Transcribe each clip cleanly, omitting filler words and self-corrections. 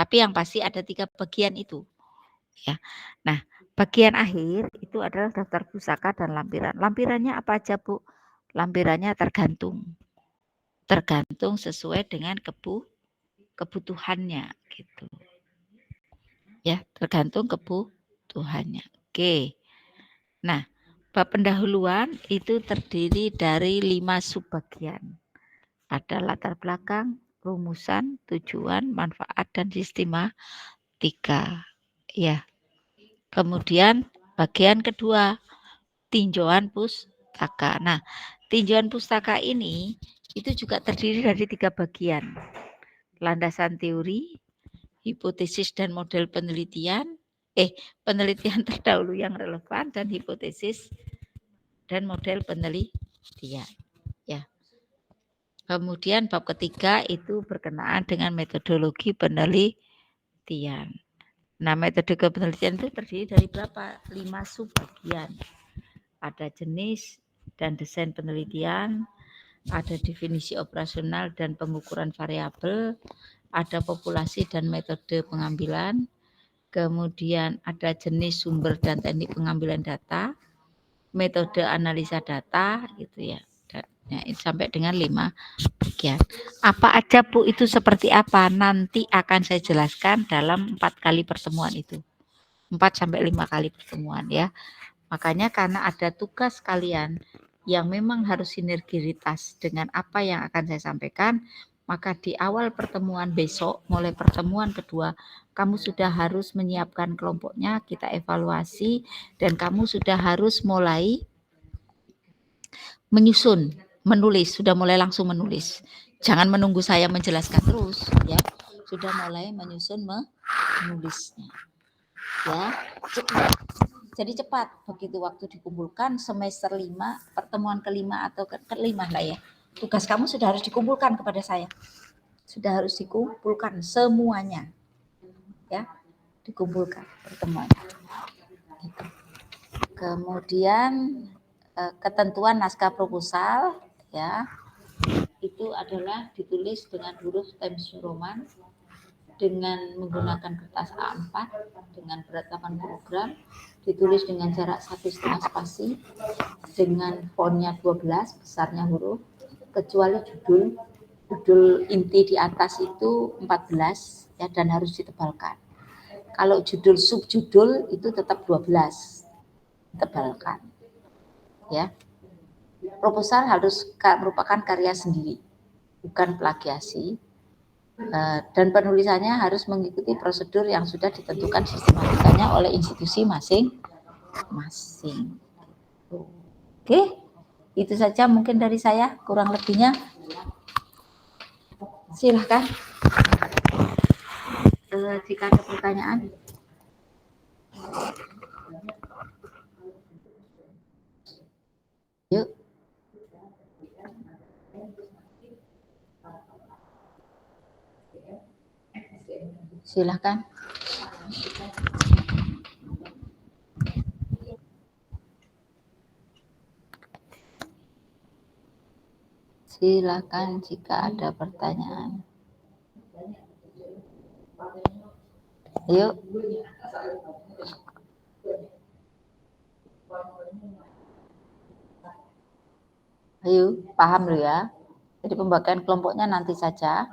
Tapi yang pasti ada 3 bagian itu. Ya. Nah, bagian akhir itu adalah daftar pusaka dan lampiran. Lampirannya apa aja, Bu? Lampirannya tergantung sesuai dengan kebutuhannya gitu. Ya, tergantung kebutuhannya. Oke. Nah, bab pendahuluan itu terdiri dari 5 subbagian. Ada latar belakang, rumusan, tujuan, manfaat, dan sistematika. Ya. Kemudian bagian kedua, tinjauan pustaka. Nah, tinjauan pustaka ini itu juga terdiri dari 3 bagian. Landasan teori, hipotesis dan model penelitian, penelitian terdahulu yang relevan, dan hipotesis dan model penelitian. Ya. Kemudian bab ketiga itu berkenaan dengan metodologi penelitian. Nah, metode penelitian itu terdiri dari berapa? 5 subbagian. Ada jenis dan desain penelitian, ada definisi operasional dan pengukuran variabel, ada populasi dan metode pengambilan, kemudian ada jenis sumber dan teknik pengambilan data, metode analisa data, gitu ya. Ya, sampai dengan 5 bagian. Apa aja Bu itu seperti apa? Nanti akan saya jelaskan dalam 4 kali pertemuan itu. 4 sampai 5 kali pertemuan ya. Makanya karena ada tugas kalian yang memang harus sinergitas dengan apa yang akan saya sampaikan, maka di awal pertemuan besok, mulai pertemuan kedua, kamu sudah harus menyiapkan kelompoknya, kita evaluasi, dan kamu sudah harus mulai menyusun, menulis, sudah mulai langsung menulis. Jangan menunggu saya menjelaskan terus, ya. Sudah mulai menyusun menulisnya. Ya, cepat. Jadi cepat begitu waktu dikumpulkan semester 5, pertemuan kelima atau kelima lah ya. Tugas kamu sudah harus dikumpulkan kepada saya. Sudah harus dikumpulkan semuanya. Ya, dikumpulkan pertemuan. Gitu. Kemudian ketentuan naskah proposal ya. Itu adalah ditulis dengan huruf Times New Roman dengan menggunakan kertas A4 dengan berat 80 gram, ditulis dengan jarak 1,5 spasi, dengan fontnya 12, besarnya huruf, kecuali judul inti di atas itu 14 ya, dan harus ditebalkan. Kalau judul subjudul itu tetap 12, tebalkan ya. Proposal harus merupakan karya sendiri, bukan plagiasi. Dan penulisannya harus mengikuti prosedur yang sudah ditentukan sistematikanya oleh institusi masing-masing. Oke, itu saja mungkin dari saya, kurang lebihnya silahkan jika ada pertanyaan. Yuk. Silahkan. Silakan jika ada pertanyaan. Yuk. Ayo, paham loh ya. Jadi pembagian kelompoknya nanti saja.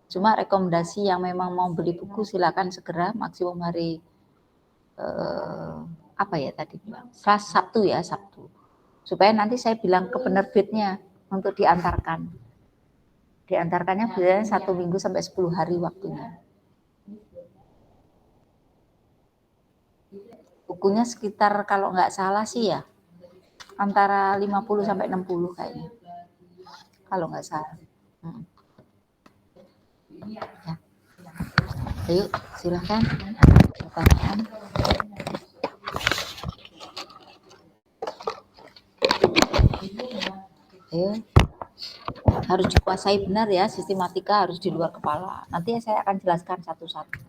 Cuma rekomendasi yang memang mau beli buku silakan segera, maksimum hari apa ya tadi bilang? Sabtu ya, Sabtu. Supaya nanti saya bilang ke penerbitnya untuk diantarkan. Diantarkannya biasanya 1 minggu sampai 10 hari waktunya. Bukunya sekitar kalau nggak salah sih ya, antara 50 sampai 60 kayaknya. Kalau nggak salah. Ya. Ayo, silahkan. Pertanyaan. Ayo. Harus dikuasai benar ya, sistematika harus di luar kepala. Nanti saya akan jelaskan satu-satu.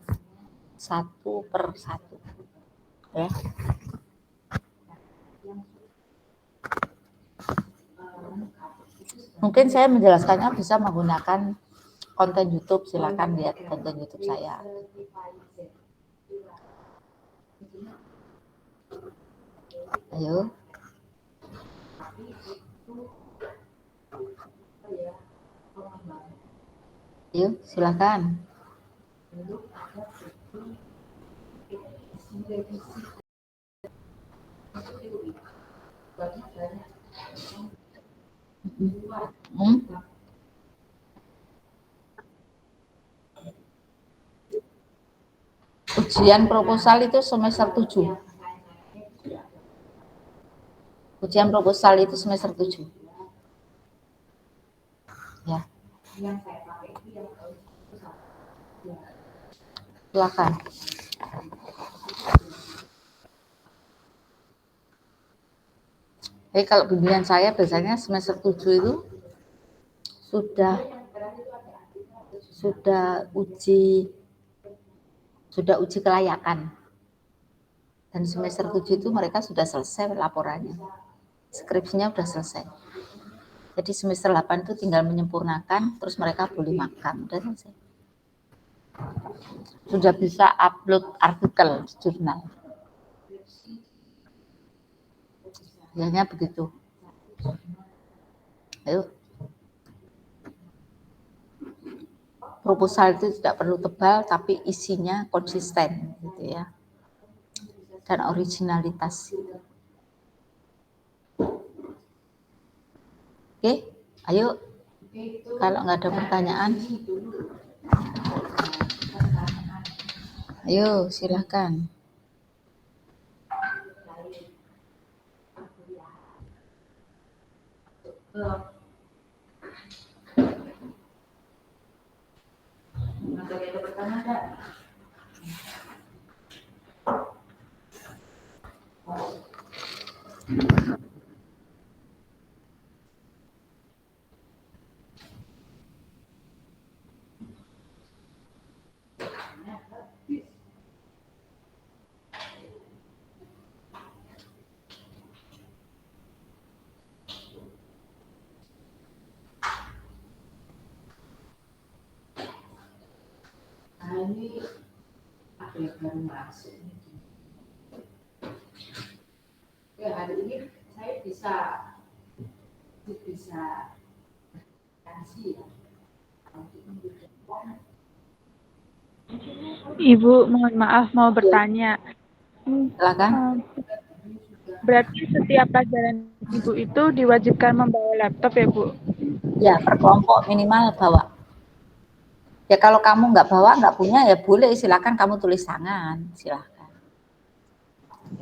Satu per satu. Ya. Mungkin saya menjelaskannya bisa menggunakan konten YouTube, silakan lihat konten YouTube saya. Ayo. Ayo, silakan. Ujian proposal itu semester 7. Ujian proposal itu semester 7. Ya. Silakan. Jadi kalau bimbingan saya biasanya semester 7 itu sudah uji kelayakan. Dan semester 7 itu mereka sudah selesai laporannya. Skripsinya sudah selesai. Jadi semester 8 itu tinggal menyempurnakan, terus mereka boleh makan. Udah selesai. Sudah bisa upload artikel di jurnal. Biasanya begitu. Ayo. Proposal itu tidak perlu tebal, tapi isinya konsisten, gitu ya. Dan originalitas. Oke, ayo. Kalau nggak ada pertanyaan, ayo silakan. Ada pertanyaan? Ini ada yang baru masuk. Ya, hari ini saya bisa kasih ya. Ibu, mohon maaf mau bertanya. Silakan. Berarti setiap pelajaran Ibu itu diwajibkan membawa laptop ya, Bu? Ya, per kelompok minimal bawa. Ya kalau kamu nggak bawa, nggak punya, ya boleh, silakan kamu tulis tangan, silakan.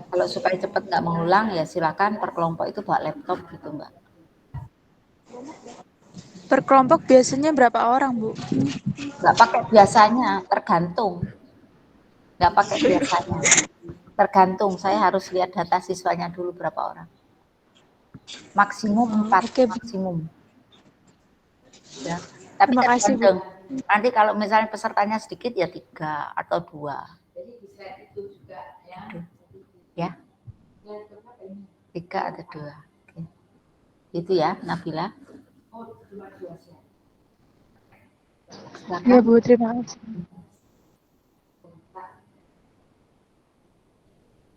Kalau supaya cepat nggak mengulang, ya silakan per kelompok itu bawa laptop gitu, Mbak. Per kelompok biasanya berapa orang, Bu? Nggak pakai biasanya, tergantung. Nggak pakai biasanya. Tergantung, saya harus lihat data siswanya dulu berapa orang. Maksimum 4, Oke, maksimum. Ya. Tapi terima kasih, Bu. tergantung. Nanti kalau misalnya pesertanya sedikit ya 3 atau 2. Ya. 3 atau 2. Oke. Itu ya, Nabila. Silakan. Ya, Bu, terima kasih.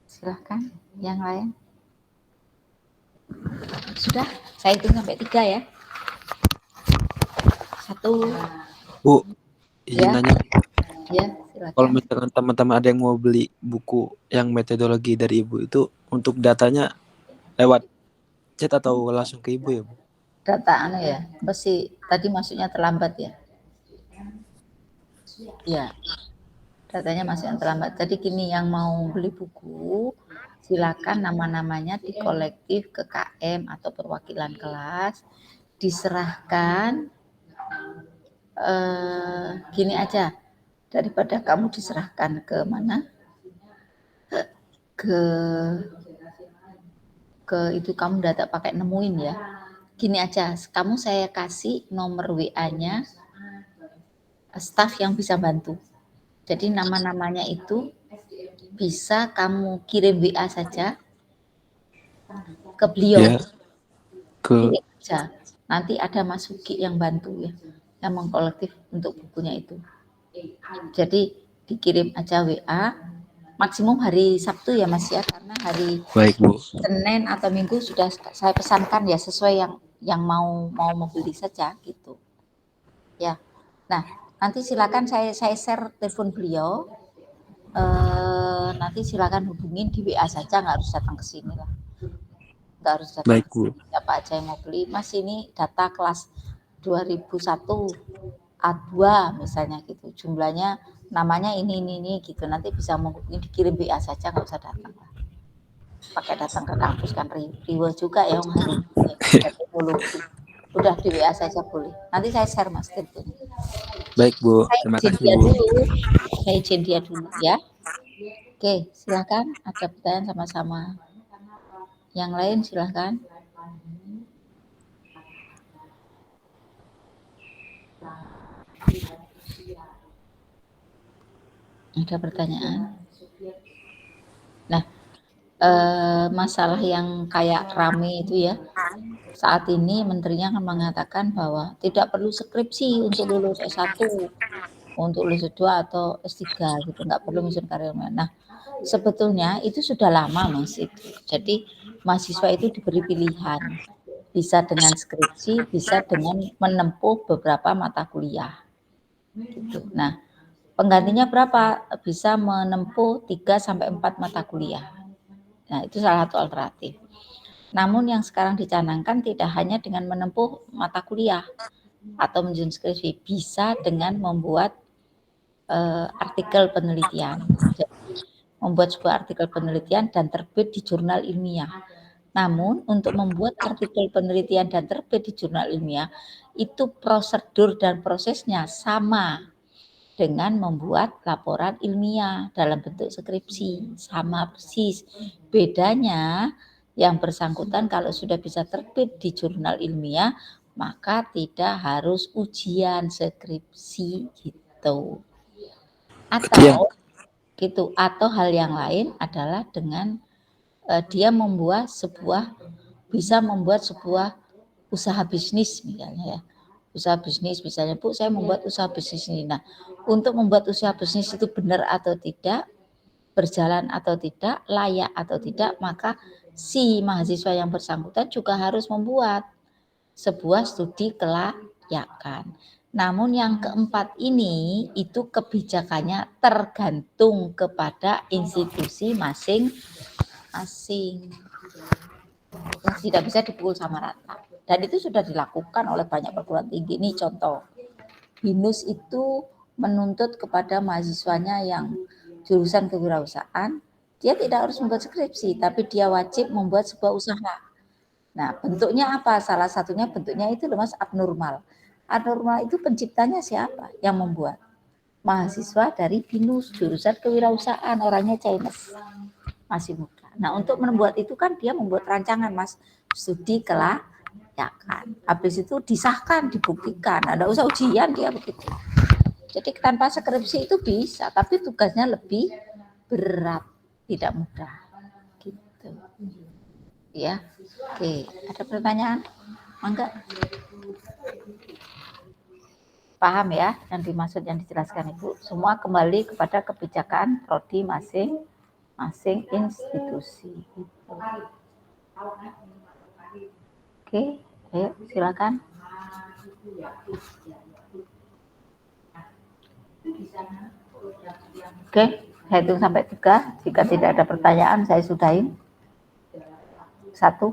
Silahkan, yang lain. Sudah, saya hitung sampai 3 ya. 1. Bu, izin nanya. Ya, silakan. Kalau misalkan teman-teman ada yang mau beli buku yang metodologi dari Ibu, itu untuk datanya lewat chat atau langsung ke Ibu ya, Bu? Data ya, pasti tadi masuknya terlambat ya. Ya, datanya masuk yang terlambat. Jadi gini, yang mau beli buku, silakan nama-namanya di kolektif ke KM atau perwakilan kelas, diserahkan. Gini aja, daripada kamu diserahkan ke mana? Ke itu kamu data pakai nemuin ya. Gini aja, kamu saya kasih nomor WA-nya staf yang bisa bantu. Jadi nama-namanya itu bisa kamu kirim WA saja ke beliau. Ya, ke Kirim aja. Nanti ada Mas Uki yang bantu ya. yang mengkolektif untuk bukunya itu. Jadi dikirim aja WA, maksimum hari Sabtu ya Mas ya, karena hari Baik Bu. Senin atau Minggu sudah saya pesankan ya, sesuai yang mau membeli saja gitu. Ya. Nah, nanti silakan saya share telepon beliau. Nanti silakan hubungin di WA saja, nggak harus datang ke sini lah. Nggak harus datang Baik ke Bu. sini. Siapa aja yang mau beli. Mas, ini data kelas 2001 A2 misalnya gitu. Jumlahnya namanya ini gitu. Nanti bisa menghubungi, dikirim WA saja, nggak usah datang lah. Pakai datang ke kampus kan riweh juga ya hari teknologi. Udah di WA saja boleh. Nanti saya share Mas teleponnya. Baik Bu. Saya Terima izin kasih dia Bu. dulu. Saya izin dia dulu ya. Oke, silakan. Ada pertanyaan sama-sama. Yang lain silakan. Ada pertanyaan? Nah, masalah yang kayak rame itu ya, saat ini menterinya kan mengatakan bahwa tidak perlu skripsi untuk lulus S1, untuk lulus S2 atau S3 gitu, nggak perlu misi karyawan. Nah, sebetulnya itu sudah lama Mas itu. Jadi mahasiswa itu diberi pilihan, bisa dengan skripsi, bisa dengan menempuh beberapa mata kuliah. Gitu. Nah, penggantinya berapa? Bisa menempuh 3 sampai 4 mata kuliah. Nah, itu salah satu alternatif. Namun yang sekarang dicanangkan tidak hanya dengan menempuh mata kuliah atau menyusun skripsi, bisa dengan membuat artikel penelitian. Jadi, membuat sebuah artikel penelitian dan terbit di jurnal ilmiah. Namun, untuk membuat artikel penelitian dan terbit di jurnal ilmiah, itu prosedur dan prosesnya sama dengan membuat laporan ilmiah dalam bentuk skripsi, sama persis. Bedanya yang bersangkutan kalau sudah bisa terbit di jurnal ilmiah, maka tidak harus ujian skripsi gitu. Atau gitu, atau hal yang lain adalah dengan dia bisa membuat sebuah usaha bisnis misalnya ya. Usaha bisnis misalnya, Bu, saya membuat usaha bisnis ini. Nah, untuk membuat usaha bisnis itu benar atau tidak, berjalan atau tidak, layak atau tidak, maka si mahasiswa yang bersangkutan juga harus membuat sebuah studi kelayakan. Namun yang keempat ini itu kebijakannya tergantung kepada institusi masing-masing. Tidak bisa dipukul sama rata. Dan itu sudah dilakukan oleh banyak perguruan tinggi. Ini contoh. BINUS itu menuntut kepada mahasiswanya yang jurusan kewirausahaan, dia tidak harus membuat skripsi, tapi dia wajib membuat sebuah usaha. Nah, bentuknya apa? Salah satunya bentuknya itu Mas abnormal. Abnormal itu penciptanya siapa? Yang membuat? Mahasiswa dari BINUS, jurusan kewirausahaan, orangnya Chinese. Masih muda. Nah, untuk membuat itu kan dia membuat rancangan, Mas, studi kelayakan. Habis itu disahkan, dibuktikan. Ada usah ujian dia begitu. Jadi tanpa skripsi itu bisa, tapi tugasnya lebih berat, tidak mudah. Gitu. Ya. Oke, ada pertanyaan? Mangga. Paham ya yang dimaksud, yang dijelaskan Ibu? Semua kembali kepada kebijakan prodi masing-masing institusi. Oke, ayo silakan. Oke, saya hitung sampai 3. Jika tidak ada pertanyaan, saya sudahin. 1,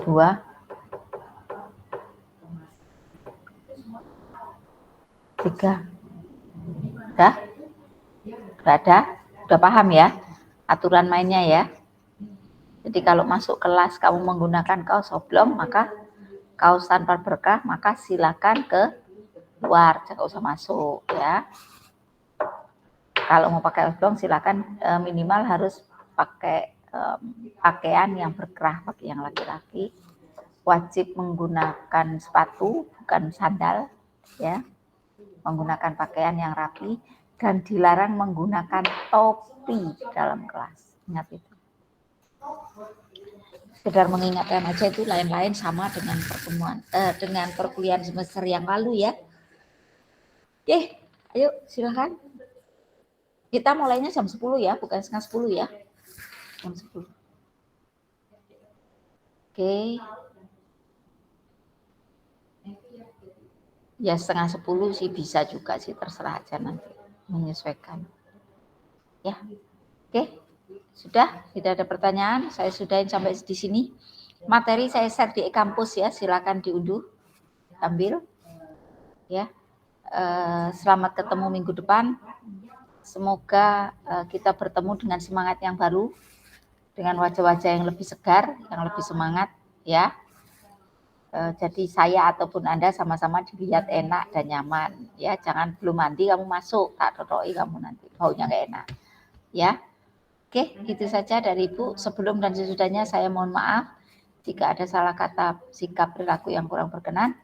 2, 3. Udah? Udah ada? Udah paham ya aturan mainnya ya? Jadi kalau masuk kelas kamu menggunakan kaos oblong, maka kaos tanpa berkah, maka silakan ke luar, jangan usah masuk ya. Kalau mau pakai oblong silakan minimal harus pakai pakaian yang berkerah bagi yang laki-laki. Wajib menggunakan sepatu bukan sandal ya. Menggunakan pakaian yang rapi dan dilarang menggunakan topi dalam kelas. Ingat itu. Sekedar mengingatkan aja itu lain-lain sama dengan dengan perkuliahan semester yang lalu ya. Oke, ayo silakan. Kita mulainya jam 10 ya, bukan setengah 10 ya. Jam 10. Oke. Ya setengah 10 sih bisa juga sih, terserah aja nanti menyesuaikan. Ya, oke. Sudah, tidak ada pertanyaan. Saya sudahin sampai di sini. Materi saya share di e-kampus ya, silakan diunduh, ambil. Ya, selamat ketemu minggu depan. Semoga kita bertemu dengan semangat yang baru, dengan wajah-wajah yang lebih segar, yang lebih semangat, ya. Jadi saya ataupun Anda sama-sama dilihat enak dan nyaman, ya. Jangan belum mandi kamu masuk, tak totoi kamu nanti baunya nggak enak, ya. Oke, itu saja dari Ibu. Sebelum dan sesudahnya saya mohon maaf jika ada salah kata, sikap, perilaku yang kurang berkenan.